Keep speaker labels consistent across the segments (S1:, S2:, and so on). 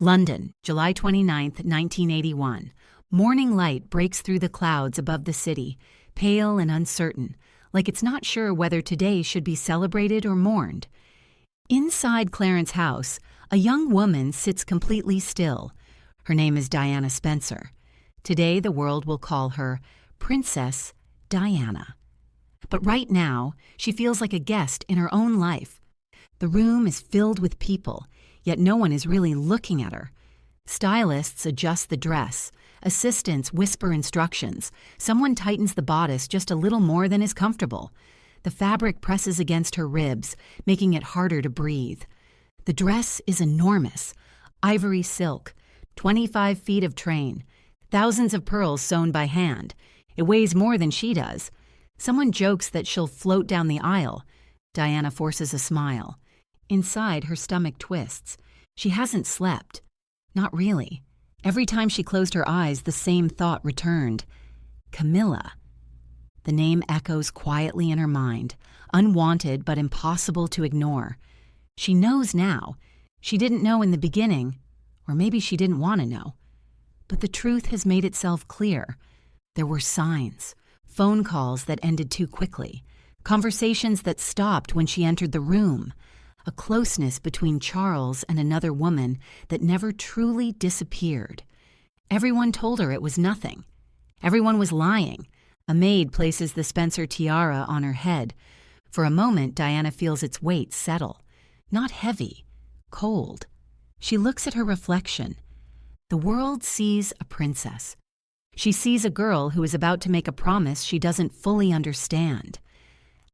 S1: London, July 29th, 1981. Morning light breaks through the clouds above the city, pale and uncertain, like it's not sure whether today should be celebrated or mourned. Inside Clarence House, a young woman sits completely still. Her name is Diana Spencer. Today, the world will call her Princess Diana. But right now, she feels like a guest in her own life. The room is filled with people, yet no one is really looking at her. Stylists adjust the dress. Assistants whisper instructions. Someone tightens the bodice just a little more than is comfortable. The fabric presses against her ribs, making it harder to breathe. The dress is enormous. Ivory silk, 25 feet of train, thousands of pearls sewn by hand. It weighs more than she does. Someone jokes that she'll float down the aisle. Diana forces a smile. Inside, her stomach twists. She hasn't slept. Not really. Every time she closed her eyes, the same thought returned. Camilla. The name echoes quietly in her mind, unwanted but impossible to ignore. She knows now. She didn't know in the beginning, or maybe she didn't want to know. But the truth has made itself clear. There were signs, phone calls that ended too quickly, conversations that stopped when she entered the room, a closeness between Charles and another woman that never truly disappeared. Everyone told her it was nothing. Everyone was lying. A maid places the Spencer tiara on her head. For a moment, Diana feels its weight settle. Not heavy, cold. She looks at her reflection. The world sees a princess. She sees a girl who is about to make a promise she doesn't fully understand.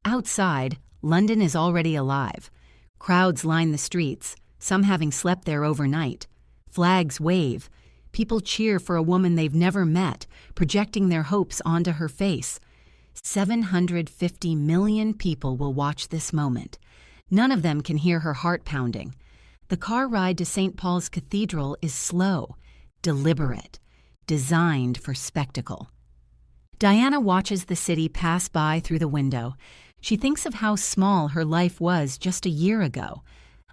S1: Outside, London is already alive. Crowds line the streets, some having slept there overnight. Flags wave. People cheer for a woman they've never met, projecting their hopes onto her face. 750 million people will watch this moment. None of them can hear her heart pounding. The car ride to St. Paul's Cathedral is slow, deliberate, designed for spectacle. Diana watches the city pass by through the window. She thinks of how small her life was just a year ago.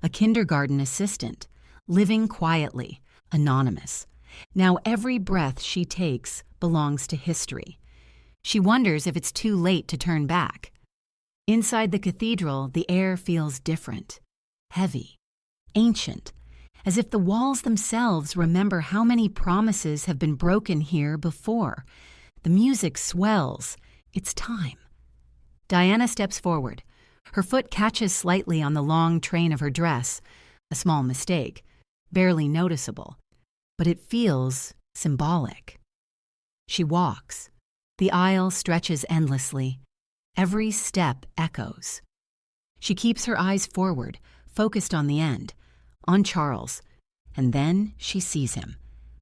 S1: A kindergarten assistant, living quietly, anonymous. Now every breath she takes belongs to history. She wonders if it's too late to turn back. Inside the cathedral, the air feels different, heavy, ancient, as if the walls themselves remember how many promises have been broken here before. The music swells. It's time. Diana steps forward. Her foot catches slightly on the long train of her dress. A small mistake, barely noticeable, but it feels symbolic. She walks. The aisle stretches endlessly. Every step echoes. She keeps her eyes forward, focused on the end, on Charles, and then she sees him.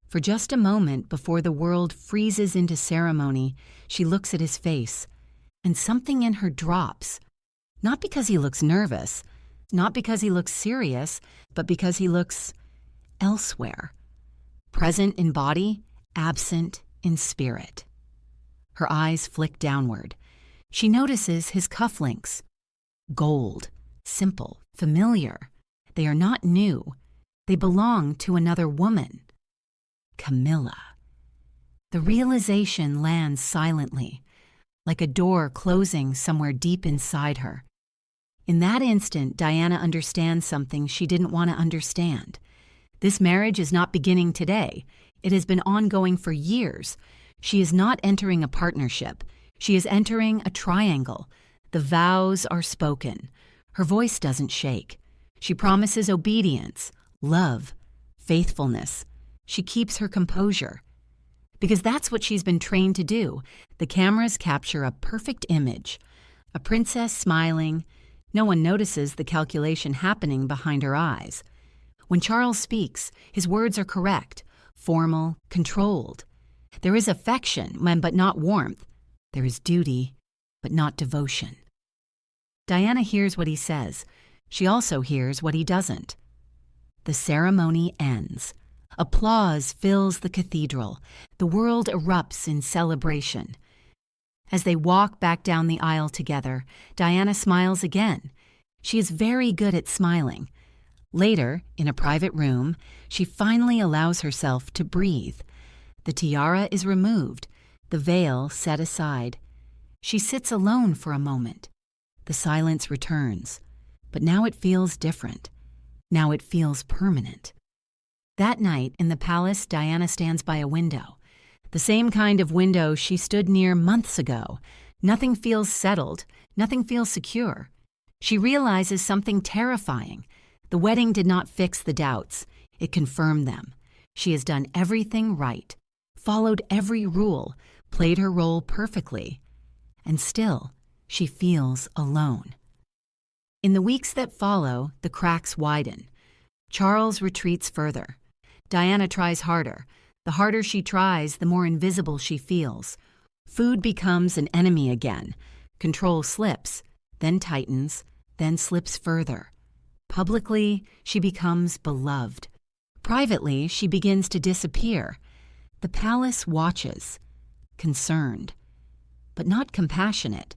S1: For just a moment before the world freezes into ceremony, she looks at his face, and something in her drops. Not because he looks nervous, not because he looks serious, but because he looks elsewhere. Present in body, absent in spirit. Her eyes flick downward. She notices his cufflinks. Gold, simple, familiar. They are not new. They belong to another woman. Camilla. The realization lands silently, like a door closing somewhere deep inside her. In that instant, Diana understands something she didn't want to understand. This marriage is not beginning today. It has been ongoing for years. She is not entering a partnership. She is entering a triangle. The vows are spoken. Her voice doesn't shake. She promises obedience, love, faithfulness. She keeps her composure. Because that's what she's been trained to do. The cameras capture a perfect image. A princess smiling. No one notices the calculation happening behind her eyes. When Charles speaks, his words are correct, formal, controlled. There is affection, but not warmth. There is duty, but not devotion. Diana hears what he says. She also hears what he doesn't. The ceremony ends. Applause fills the cathedral. The world erupts in celebration. As they walk back down the aisle together, Diana smiles again. She is very good at smiling. Later, in a private room, she finally allows herself to breathe. The tiara is removed, the veil set aside. She sits alone for a moment. The silence returns, but now it feels different. Now it feels permanent. That night in the palace, Diana stands by a window. The same kind of window she stood near months ago. Nothing feels settled. Nothing feels secure. She realizes something terrifying. The wedding did not fix the doubts. It confirmed them. She has done everything right, followed every rule, played her role perfectly. And still, she feels alone. In the weeks that follow, the cracks widen. Charles retreats further. Diana tries harder. The harder she tries, the more invisible she feels. Food becomes an enemy again. Control slips, then tightens, then slips further. Publicly, she becomes beloved. Privately, she begins to disappear. The palace watches, concerned, but not compassionate.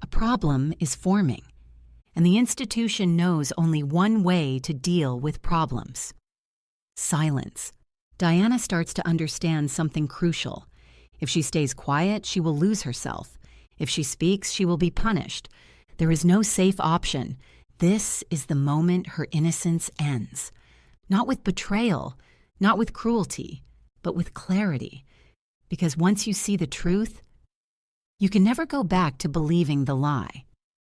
S1: A problem is forming, and the institution knows only one way to deal with problems: silence. Diana starts to understand something crucial. If she stays quiet, she will lose herself. If she speaks, she will be punished. There is no safe option. This is the moment her innocence ends. Not with betrayal, not with cruelty, but with clarity. Because once you see the truth, you can never go back to believing the lie.